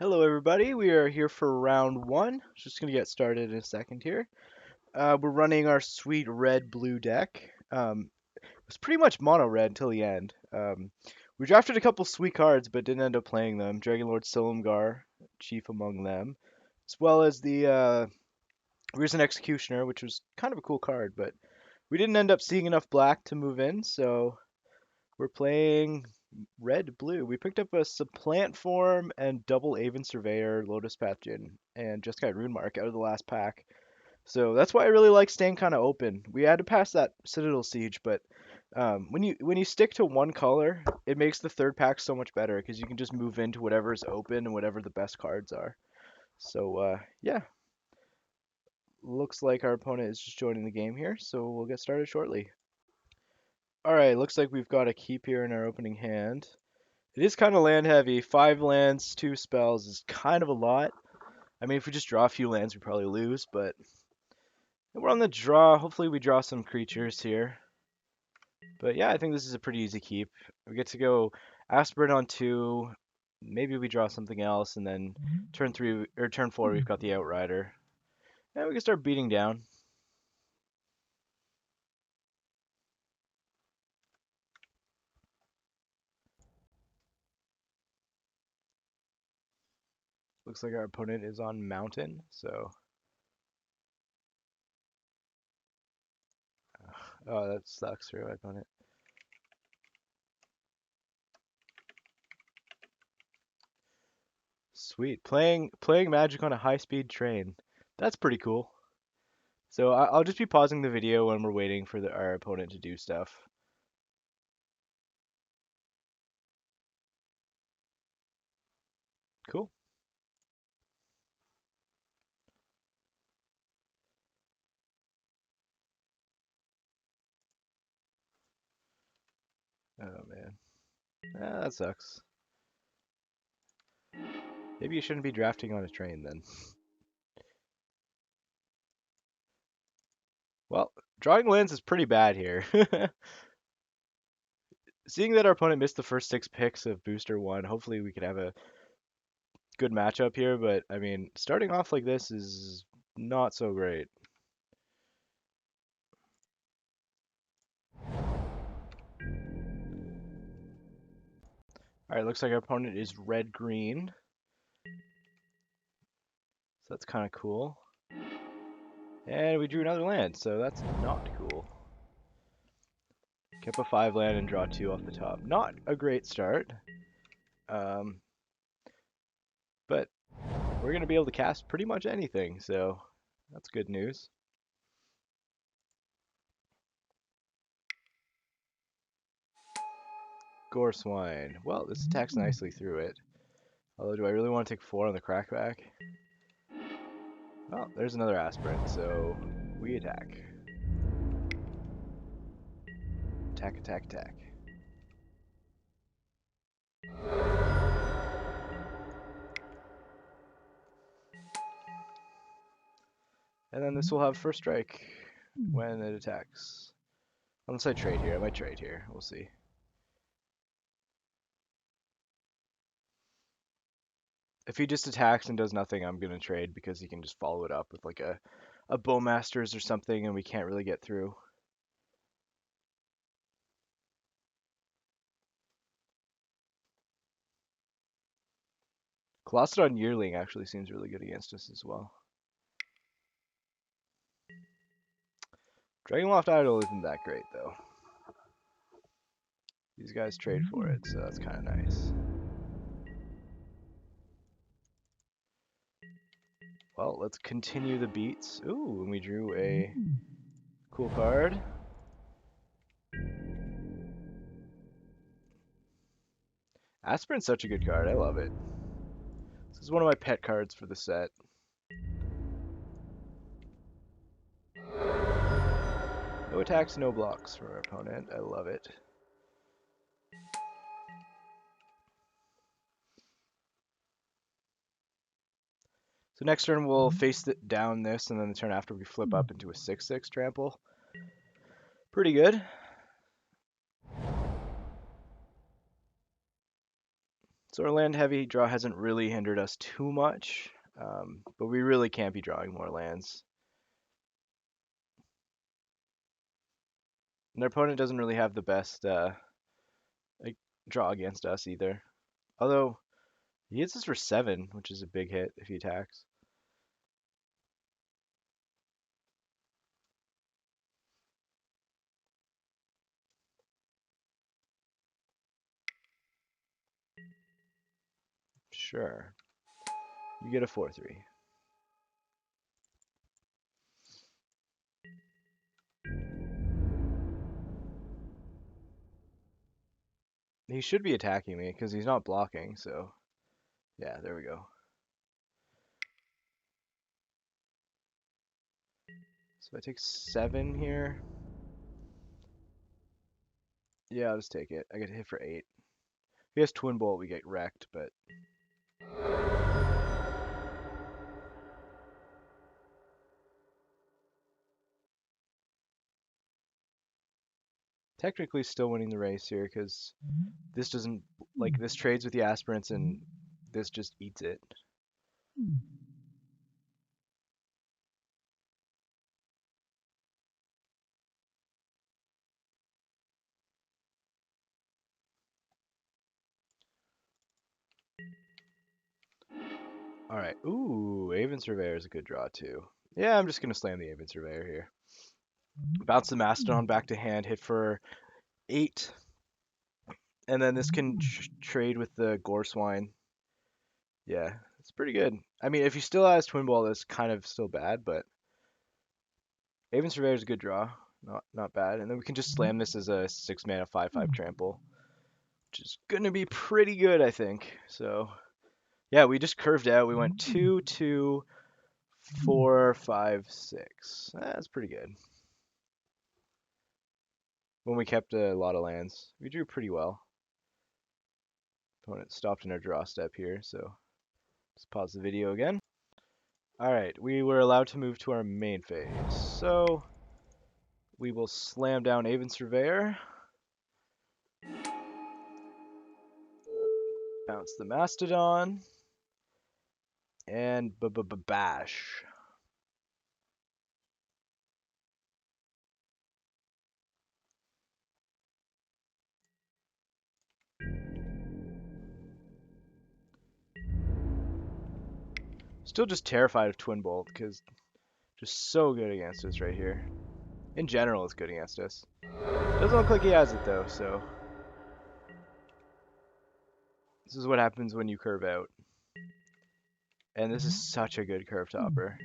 Hello, everybody. We are here for round one. Just gonna get started in a second here. We're running our sweet red-blue deck. It was pretty much mono red until the end. We drafted a couple sweet cards, but didn't end up playing them. Dragon Lord Silumgar, chief among them, as well as the Risen Executioner, which was kind of a cool card, but we didn't end up seeing enough black to move in, so we're playing red blue. We picked up a supplant form and double Aven Surveyor, Lotus Pathogen, and Jeskai Rune Mark out of the last pack. So that's why I really like staying kind of open. We had to pass that Citadel Siege, but when you stick to one color, it makes the third pack so much better because you can just move into whatever is open and whatever the best cards are. So yeah, looks like our opponent is just joining the game here, so we'll get started shortly. All right, looks like we've got a keep here in our opening hand. It is kind of land heavy. 5 lands, 2 spells is kind of a lot. I mean, if we just draw a few lands, we probably lose, but we're on the draw. Hopefully we draw some creatures here. But yeah, I think this is a pretty easy keep. We get to go Aspirin on 2. Maybe we draw something else, and then turn 3 or turn 4, we've got the Outrider. And we can start beating down. Looks like our opponent is on Mountain, so oh, that sucks for my opponent. Sweet. Playing Magic on a high-speed train. That's pretty cool. So I'll just be pausing the video when we're waiting for our opponent to do stuff. Cool. Oh man. Ah, that sucks. Maybe you shouldn't be drafting on a train then. Well, drawing lands is pretty bad here. Seeing that our opponent missed the first 6 picks of Booster 1, hopefully we could have a good matchup here, but I mean, starting off like this is not so great. Alright, looks like our opponent is red-green. So that's kind of cool. And we drew another land, so that's not cool. Kept a 5 land and draw 2 off the top. Not a great start. Um, but we're going to be able to cast pretty much anything, so that's good news. Gore Swine. Well, this attacks nicely through it. Although, do I really want to take 4 on the crackback? Oh, there's another aspirant, so we attack. Attack, attack, attack. And then this will have first strike when it attacks. Unless I trade here. I might trade here. We'll see. If he just attacks and does nothing, I'm going to trade because he can just follow it up with like a Bowmasters or something and we can't really get through. Colostodon Yearling actually seems really good against us as well. Dragonloft Idol isn't that great though. These guys trade for it, so that's kind of nice. Well, let's continue the beats. Ooh, and we drew a cool card. Aspirin's such a good card. I love it. This is one of my pet cards for the set. No attacks, no blocks from our opponent. I love it. So next turn we'll face down this, and then the turn after we flip up into a 6/6 trample. Pretty good. So our land heavy draw hasn't really hindered us too much, but we really can't be drawing more lands. And their opponent doesn't really have the best like draw against us either. Although he hits us for 7, which is a big hit if he attacks. Sure. You get a 4/3. He should be attacking me because he's not blocking, so yeah, there we go. So I take 7 here. Yeah, I'll just take it. I get hit for 8. If he has Twin Bolt, we get wrecked, but technically still winning the race here because this doesn't, like, this trades with the aspirants and this just eats it. All right. Ooh, Aven Surveyor is a good draw too. Yeah, I'm just gonna slam the Aven Surveyor here. Bounce the Mastodon back to hand, hit for 8, and then this can trade with the Gore Swine. Yeah, it's pretty good. I mean, if he still has Twin Ball, that's kind of still bad, but Aven Surveyor is a good draw. Not bad. And then we can just slam this as a 6-mana 5/5 trample, which is gonna be pretty good, I think. So yeah, we just curved out. We went 2, 2, 4, 5, 6. That's pretty good. When we kept a lot of lands, we drew pretty well. Opponent stopped in our draw step here, so let's pause the video again. Alright, we were allowed to move to our main phase. So we will slam down Aven Surveyor. Bounce the Mastodon. And bash. Still just terrified of Twin Bolt because just so good against us right here. In general, it's good against us. Doesn't look like he has it though, so this is what happens when you curve out. And this is such a good curve topper.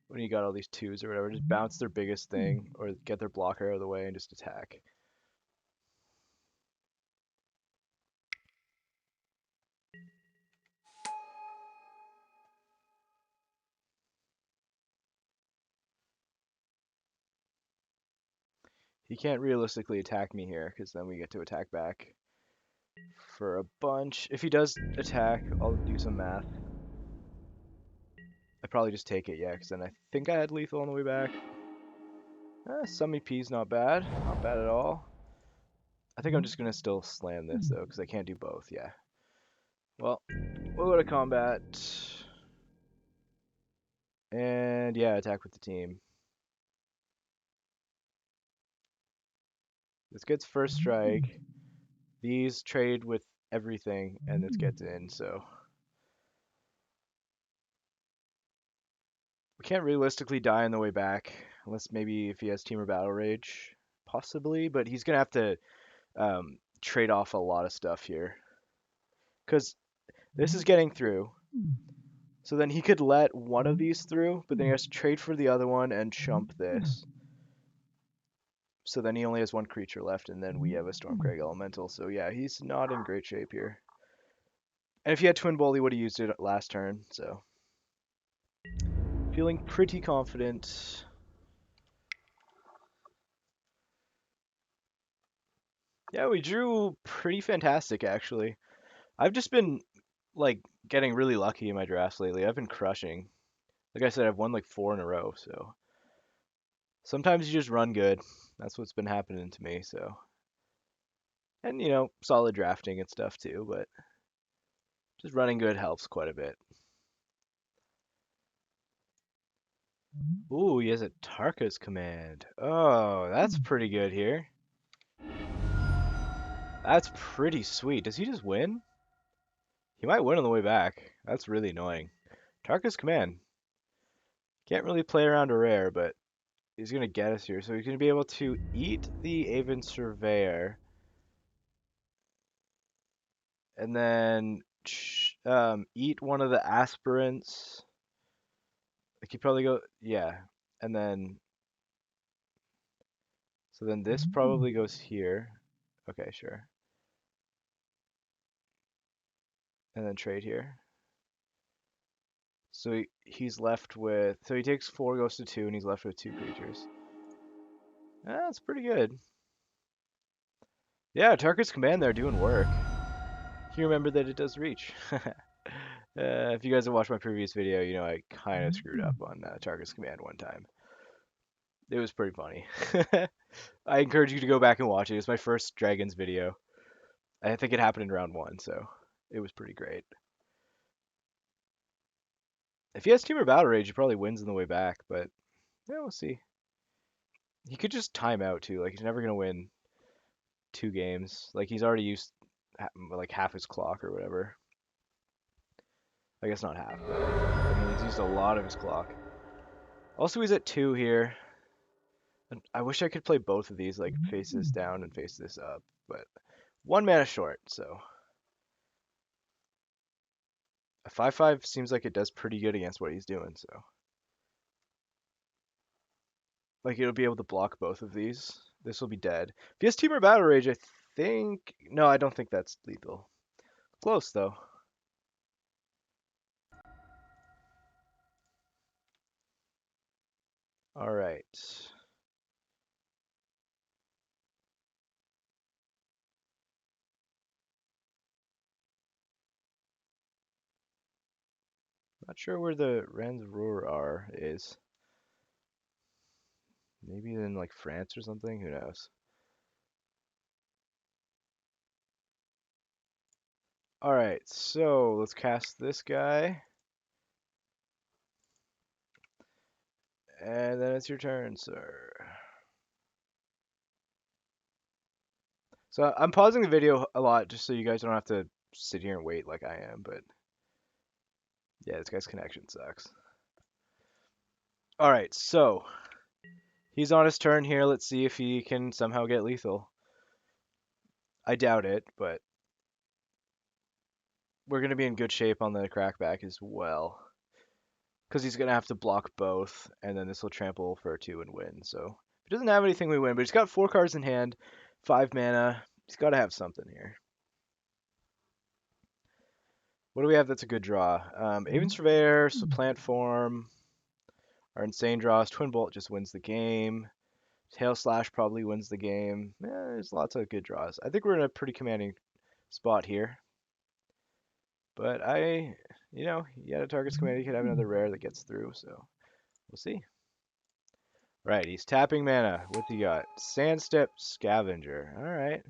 When you got all these 2s or whatever, just bounce their biggest thing or get their blocker out of the way and just attack. He can't realistically attack me here because then we get to attack back for a bunch. If he does attack, I'll do some math. I probably just take it, yeah, because then I think I had lethal on the way back. Some EP's not bad. Not bad at all. I think I'm just going to still slam this, though, because I can't do both, yeah. Well, we'll go to combat. And, yeah, attack with the team. This gets first strike. These trade with everything, and this gets in, so... We can't realistically die on the way back, unless maybe if he has Team or Battle Rage, possibly, but he's going to have to trade off a lot of stuff here. Because this is getting through. So then he could let one of these through, but then he has to trade for the other one and chump this. So then he only has one creature left, and then we have a Stormcrag Elemental. So yeah, he's not in great shape here. And if he had Twin Bolt, he would have used it last turn, so... Feeling pretty confident. Yeah, we drew pretty fantastic, actually. I've just been, like, getting really lucky in my drafts lately. I've been crushing. Like I said, I've won like 4 in a row, so... Sometimes you just run good. That's what's been happening to me, so... And, solid drafting and stuff, too, but... Just running good helps quite a bit. Ooh, he has a Tarka's command. Oh, that's pretty good here. That's pretty sweet. Does he just win? He might win on the way back. That's really annoying. Tarka's command. Can't really play around a rare, but he's going to get us here. So he's going to be able to eat the Aven Surveyor. And then eat one of the aspirants. Like he probably go, yeah. And then, so then this probably goes here. Okay, sure. And then trade here. So he's left with, so he takes 4, goes to 2, and he's left with 2 creatures. That's pretty good. Yeah, Tarkar's command there doing work. You remember that it does reach. If you guys have watched my previous video, you know I kind of screwed up on Tarkar's command one time. It was pretty funny. I encourage you to go back and watch it. It's my first Dragons video. I think it happened in round 1, so it was pretty great. If he has Team or Battle Rage, he probably wins on the way back, but yeah, we'll see. He could just time out too. Like he's never gonna win 2 games. Like he's already used like half his clock or whatever. I guess not half, but I mean he's used a lot of his clock. Also, he's at 2 here. And I wish I could play both of these, like face this down and face this up, but 1 mana short, so a 5/5 seems like it does pretty good against what he's doing. So like it'll be able to block both of these. This will be dead. If he has Team or Battle Rage, I think no, I don't think that's lethal. Close though. All right. Not sure where the Rens Roar is. Maybe in like France or something. Who knows? All right, so let's cast this guy, and then it's your turn, sir. So I'm pausing the video a lot just so you guys don't have to sit here and wait like I am, but yeah, this guy's connection sucks. All right, so he's on his turn here. Let's see if he can somehow get lethal. I doubt it, but we're going to be in good shape on the crackback as well. Because he's going to have to block both, and then this will trample for a 2 and win. So if he doesn't have anything, we win. But he's got 4 cards in hand, 5 mana. He's got to have something here. What do we have that's a good draw? Aven Surveyor, Supplant Form. Our insane draws. Twin Bolt just wins the game. Tail Slash probably wins the game. There's lots of good draws. I think we're in a pretty commanding spot here. But you had a Target's command, you could have another rare that gets through, so we'll see. Right, he's tapping mana. What's he got? Sandstep Scavenger. All right.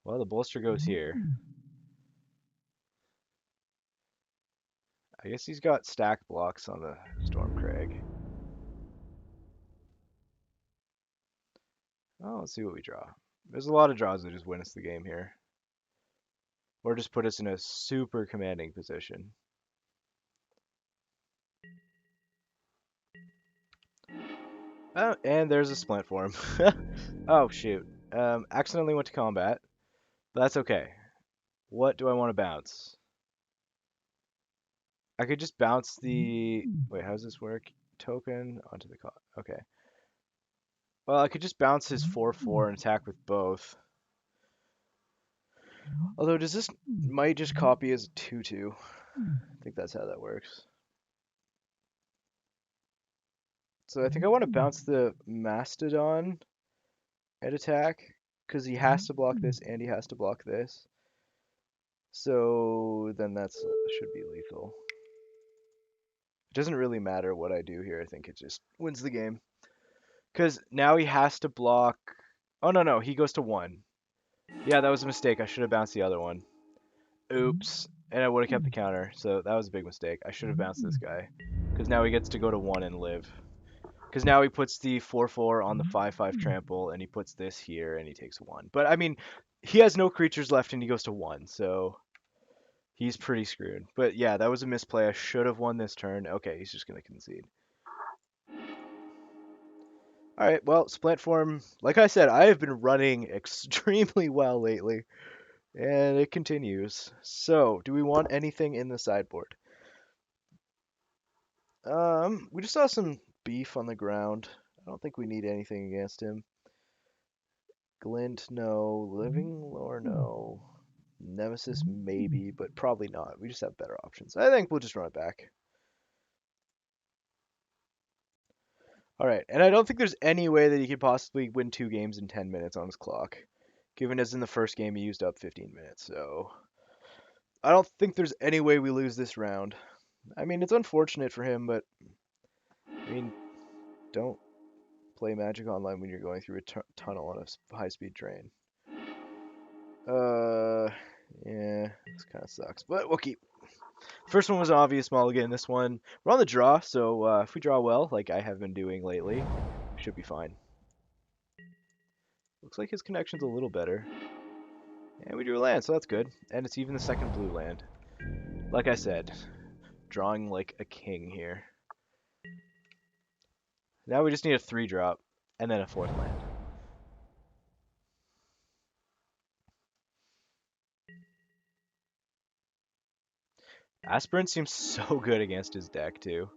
Well, the bolster goes here. I guess he's got stack blocks on the Stormcrag. Oh, let's see what we draw. There's a lot of draws that just win us the game here. Or just put us in a super commanding position. Oh, and there's a splint form. Oh, shoot. Accidentally went to combat. But that's okay. What do I want to bounce? I could just bounce the... Wait, how does this work? Token onto the... Okay. Well, I could just bounce his 4/4 and attack with both. Although, does this might just copy as a 2/2? I think that's how that works. So I think I want to bounce the Mastodon at attack, because he has to block this and he has to block this. So then that should be lethal. It doesn't really matter what I do here. I think it just wins the game. Because now he has to block... Oh, no, he goes to 1. Yeah, that was a mistake. I should have bounced the other one. Oops. and I would have kept the counter, so that was a big mistake. I should have bounced this guy, because now he gets to go to 1 and live. Because now he puts the 4/4 on the 5/5 trample, and he puts this here, and he takes 1. But I mean, he has no creatures left, and he goes to 1, so he's pretty screwed. But yeah, that was a misplay. I should have won this turn. Okay, he's just gonna concede. All right, well, split form. Like I said, I have been running extremely well lately, and it continues. So, do we want anything in the sideboard? We just saw some beef on the ground. I don't think we need anything against him. Glint, no. Living Lore, no. Nemesis, maybe, but probably not. We just have better options. I think we'll just run it back. All right, and I don't think there's any way that he could possibly win 2 games in 10 minutes on his clock, given as in the first game he used up 15 minutes. So I don't think there's any way we lose this round. I mean, it's unfortunate for him, but I mean, don't play Magic Online when you're going through a tunnel on a high-speed train. Yeah, this kind of sucks, but we'll keep. First one was an obvious mulligan. This one, we're on the draw, so if we draw well, like I have been doing lately, we should be fine. Looks like his connection's a little better. And we drew a land, so that's good. And it's even the second blue land. Like I said, drawing like a king here. Now we just need a 3-drop, and then a 4th land. Aspirant seems so good against his deck, too.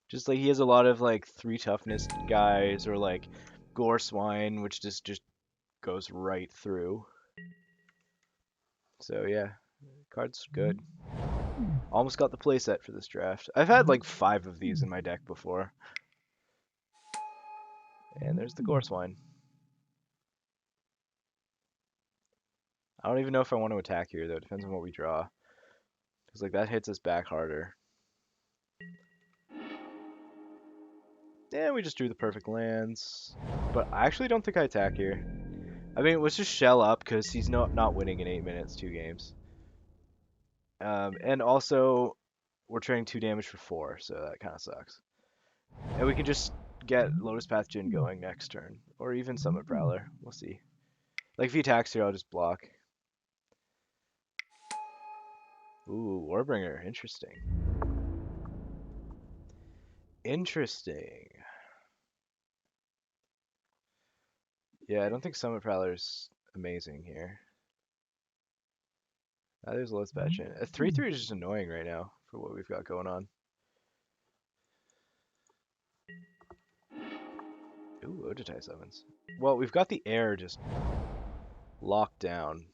Just like he has a lot of like 3 toughness guys, or like Gore Swine, which just goes right through. So yeah, card's good. Almost got the playset for this draft. I've had like 5 of these in my deck before. And there's the Gore Swine. I don't even know if I want to attack here, though. It depends on what we draw. Because like that hits us back harder. Yeah, we just drew the perfect lands. But I actually don't think I attack here. I mean, let's just shell up because he's not winning in 8 minutes, 2 games. And also, we're trading 2 damage for 4, so that kind of sucks. And we can just get Lotus Path Djinn going next turn. Or even Summit Prowler. We'll see. Like, if he attacks here, I'll just block. Ooh, Warbringer. Interesting. Interesting. Yeah, I don't think Summit Prowler's amazing here. There's Lotus Path Djinn. A 3/3 is just annoying right now for what we've got going on. Ooh, Ojutai summons. Well, we've got the air just locked down.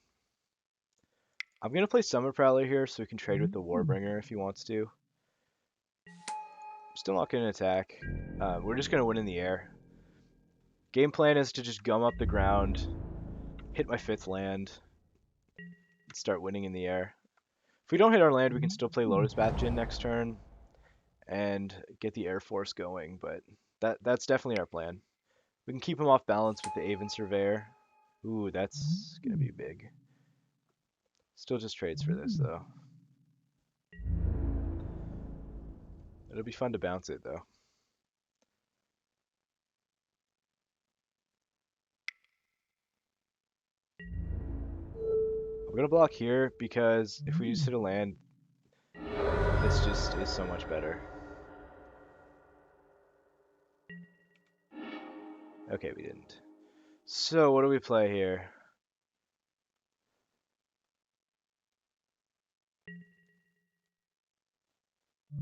I'm going to play Summer Prowler here so we can trade with the Warbringer if he wants to. Still not going to attack. We're just going to win in the air. Game plan is to just gum up the ground, hit my 5th land, and start winning in the air. If we don't hit our land, we can still play Lotus Path Djinn next turn and get the Air Force going, but that's definitely our plan. We can keep him off balance with the Aven Surveyor. Ooh, that's going to be big. Still just trades for this, though. It'll be fun to bounce it, though. I'm going to block here because if we just hit a land, this just is so much better. Okay, we didn't. So, what do we play here?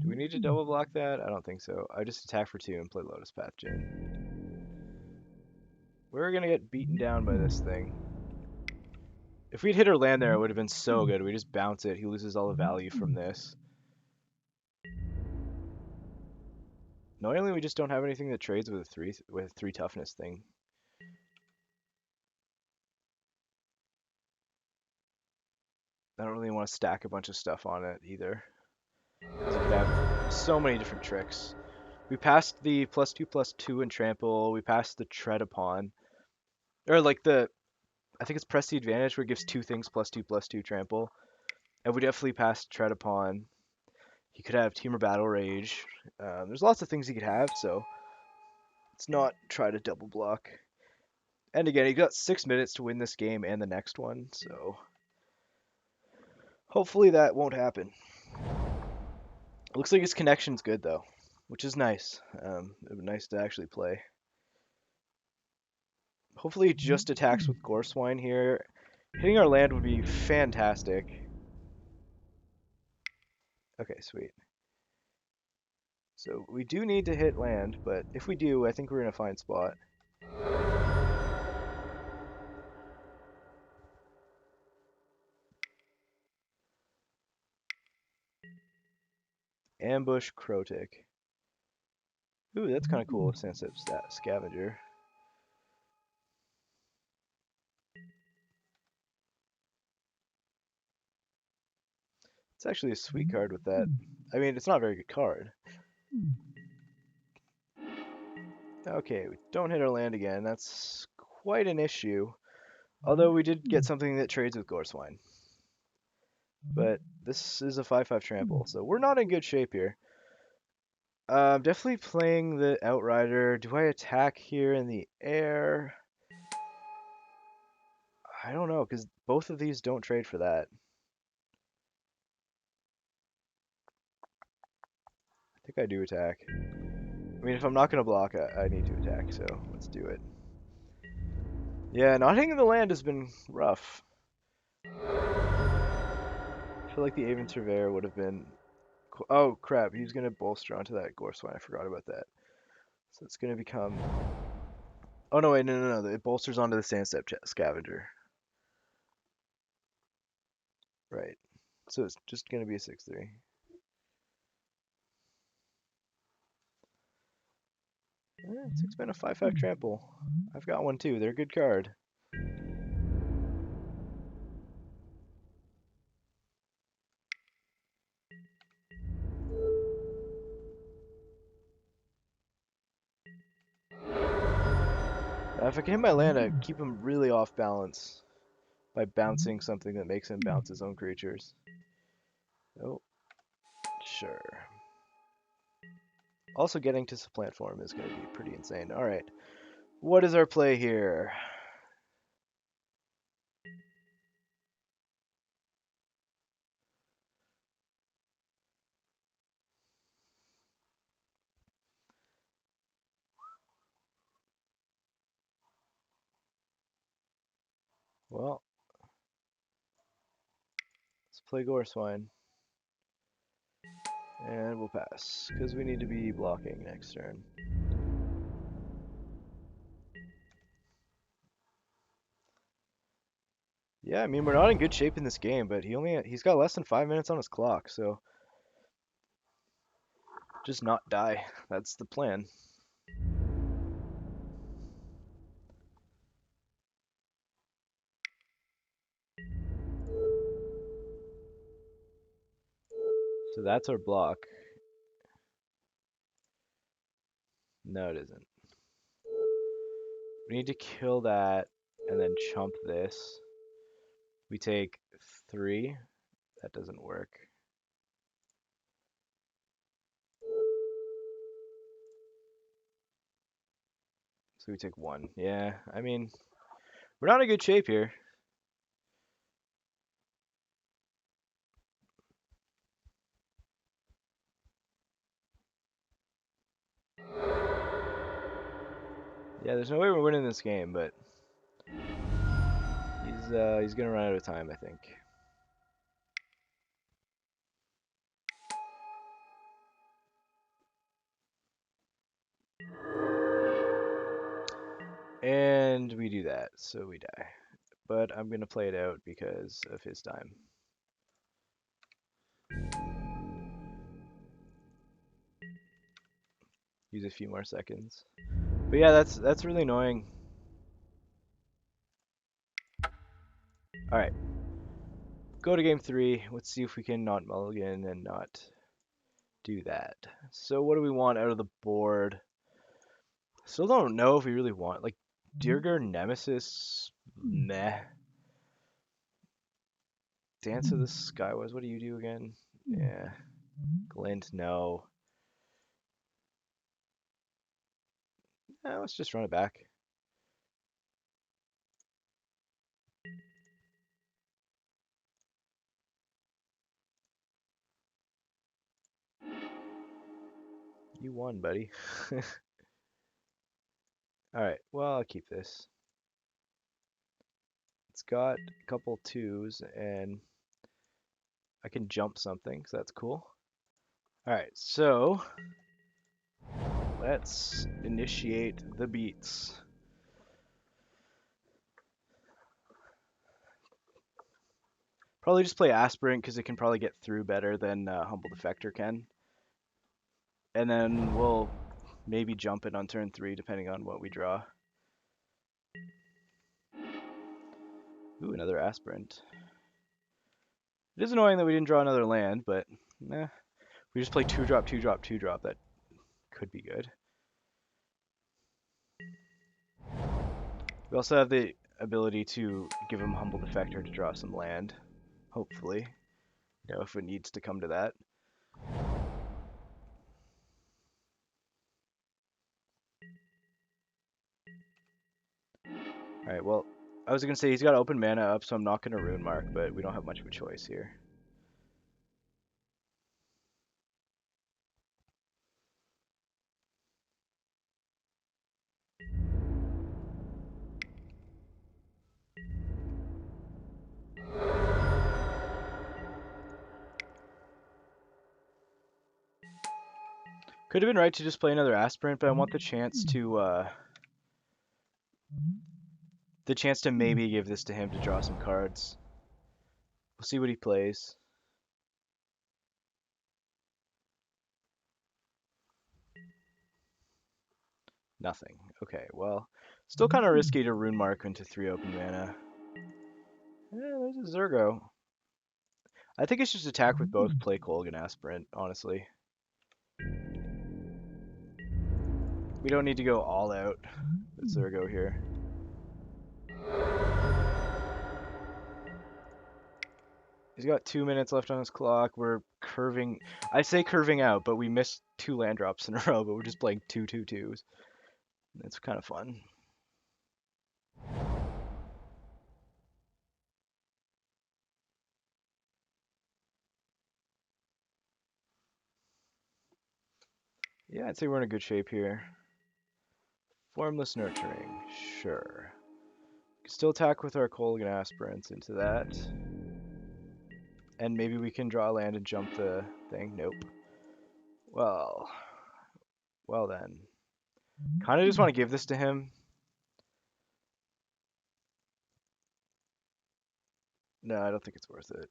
Do we need to double block that? I don't think so. I just attack for 2 and play Lotus Path Djinn. We're gonna get beaten down by this thing. If we'd hit our land there, it would have been so good. We just bounce it. He loses all the value from this. Annoyingly, we just don't have anything that trades with a 3 toughness thing. I don't really want to stack a bunch of stuff on it either. Because it could have so many different tricks. We passed the +2/+2 and trample. We passed the tread upon, or like I think it's press the advantage where it gives two things +2/+2 trample. And we definitely passed tread upon. He could have Teamer Battle Rage. There's lots of things he could have, so let's not try to double block. And again, he got 6 minutes to win this game and the next one, so hopefully that won't happen. Looks like his connection's good though, which is nice. It would be nice to actually play. Hopefully he just attacks with Gorswine here. Hitting our land would be fantastic. Okay, sweet. So we do need to hit land, but if we do, I think we're in a fine spot. Ambush Crotic. Ooh, that's kind of cool. Sunset Scavenger. It's actually a sweet card with that. I mean, it's not a very good card. Okay, we don't hit our land again. That's quite an issue. Although we did get something that trades with Gorswine. But this is a 5/5 trample, so we're not in good shape here. I'm definitely playing the Outrider. Do I attack here in the air? I don't know, because both of these don't trade for that. I think I do attack. I mean, if I'm not going to block, I need to attack, so let's do it. Yeah, not hitting the land has been rough. I feel like the Aven Surveyor would have been... Oh, crap, he's going to bolster onto that Gorswine. I forgot about that. So it's going to become... Oh, no, wait, no. It bolsters onto the Sandstep Scavenger. Right. So it's just going to be a 6/3. Eh, 6 mana 5/5 trample. I've got one too. They're a good card. If I can hit my land, I keep him really off balance by bouncing something that makes him bounce his own creatures. Oh, sure. Also, getting to supplant form is going to be pretty insane. All right, what is our play here? Well, let's play Gorswine. And we'll pass, because we need to be blocking next turn. Yeah, I mean, we're not in good shape in this game, but he's got less than 5 minutes on his clock, so just not die. That's the plan. So that's our block. No, it isn't. We need to kill that and then chump this. We take 3. That doesn't work. So we take 1. Yeah, I mean, we're not in good shape here. Yeah, there's no way we're winning this game, but he's gonna run out of time, I think. And we do that, so we die. But I'm gonna play it out because of his time. Use a few more seconds. But yeah, that's really annoying. All right, go to game 3. Let's see if we can not mulligan and not do that. So what do we want out of the board? Still don't know if we really want, like, Dirger, Nemesis, meh. Dance of the Skywise, what do you do again? Yeah. Glint, no. Let's just run it back. You won, buddy. Alright, well, I'll keep this. It's got a couple twos, and I can jump something, so that's cool. Alright, so let's initiate the beats. Probably just play Aspirant because it can probably get through better than Humble Defector can. And then we'll maybe jump it on turn 3 depending on what we draw. Ooh, another Aspirant. It is annoying that we didn't draw another land, but we just play 2-drop, 2-drop, 2-drop. That could be good. We also have the ability to give him Humble Defector to draw some land, hopefully. You know, if it needs to come to that. Alright, well, I was going to say he's got open mana up, so I'm not going to Rune Mark, but we don't have much of a choice here. Could have been right to just play another Aspirant, but I want the chance to maybe give this to him to draw some cards. We'll see what he plays. Nothing. Okay, well, still kind of risky to Rune Mark into 3 open mana. Yeah, there's a Zergo. I think it's just attack with both, play Kolg and Aspirant, honestly. We don't need to go all out with Zergo here. He's got 2 minutes left on his clock. We're curving. I say curving out, but we missed 2 land drops in a row, but we're just playing 2/2/2s. It's kind of fun. Yeah, I'd say we're in a good shape here. Formless Nurturing, sure. Still attack with our Kolgan Aspirants into that. And maybe we can draw land and jump the thing. Nope. Well then. Kind of just want to give this to him. No, I don't think it's worth it.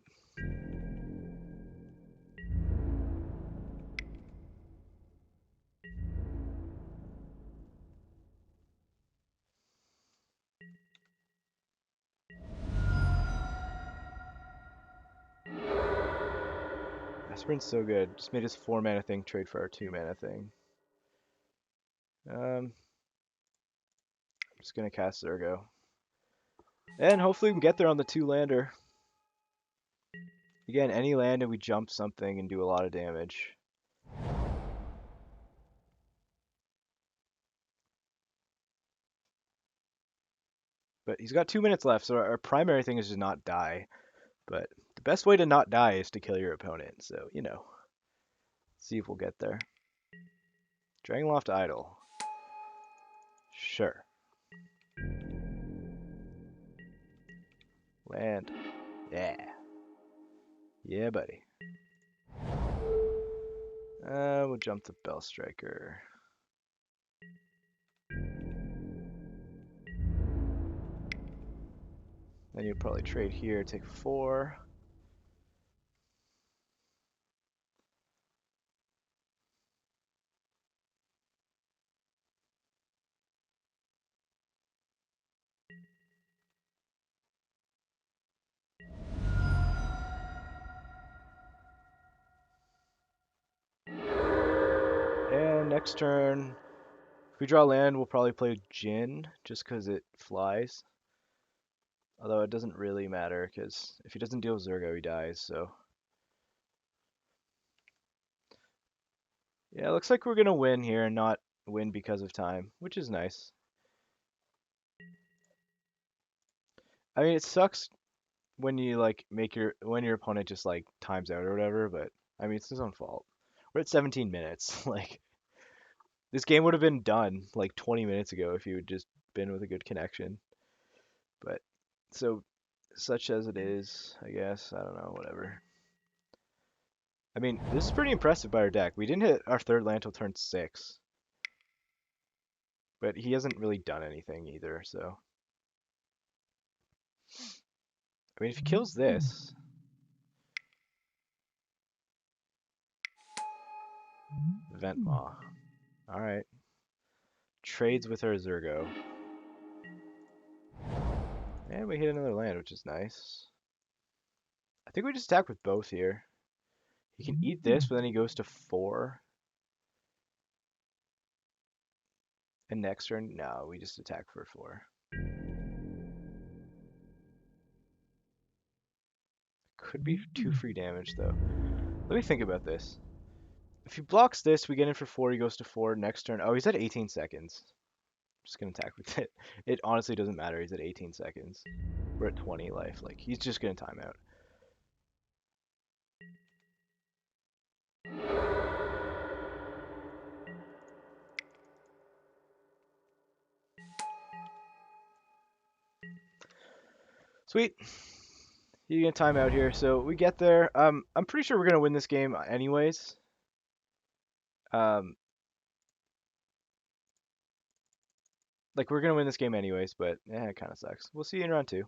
Aspirant's so good. Just made his 4 mana thing trade for our 2 mana thing. I'm just gonna cast Zergo. And hopefully we can get there on the 2-lander. Again, any land and we jump something and do a lot of damage. But he's got 2 minutes left, so our primary thing is to not die. But the best way to not die is to kill your opponent, so, you know. See if we'll get there. Dragonloft Idol. Sure. Land. Yeah. Yeah, buddy. We'll jump the Bell Striker. Then you'll probably trade here, take 4. Next turn, if we draw land, we'll probably play Jin, just because it flies. Although it doesn't really matter, because if he doesn't deal Zergo, he dies, so... Yeah, it looks like we're gonna win here and not win because of time, which is nice. I mean, it sucks when you like when your opponent just like times out or whatever, but I mean, it's his own fault. We're at 17 minutes. Like this game would have been done like 20 minutes ago if you had just been with a good connection. But so such as it is, I guess. I don't know, whatever. I mean, this is pretty impressive by our deck. We didn't hit our third land till turn 6. But he hasn't really done anything either, so. I mean, if he kills this, Vent Maw. Alright. Trades with our Zergo. And we hit another land, which is nice. I think we just attack with both here. He can eat this, but then he goes to 4. And next turn, no, we just attack for 4. Could be 2 free damage, though. Let me think about this. If he blocks this, we get in for 4, he goes to 4. Next turn, oh, he's at 18 seconds. Just gonna attack with it. It honestly doesn't matter, he's at 18 seconds. We're at 20 life, like, he's just gonna time out. Sweet. You get time out here, so we get there. I'm pretty sure we're gonna win this game anyways. Um, like we're gonna win this game anyways, but it kind of sucks. We'll see you in round 2.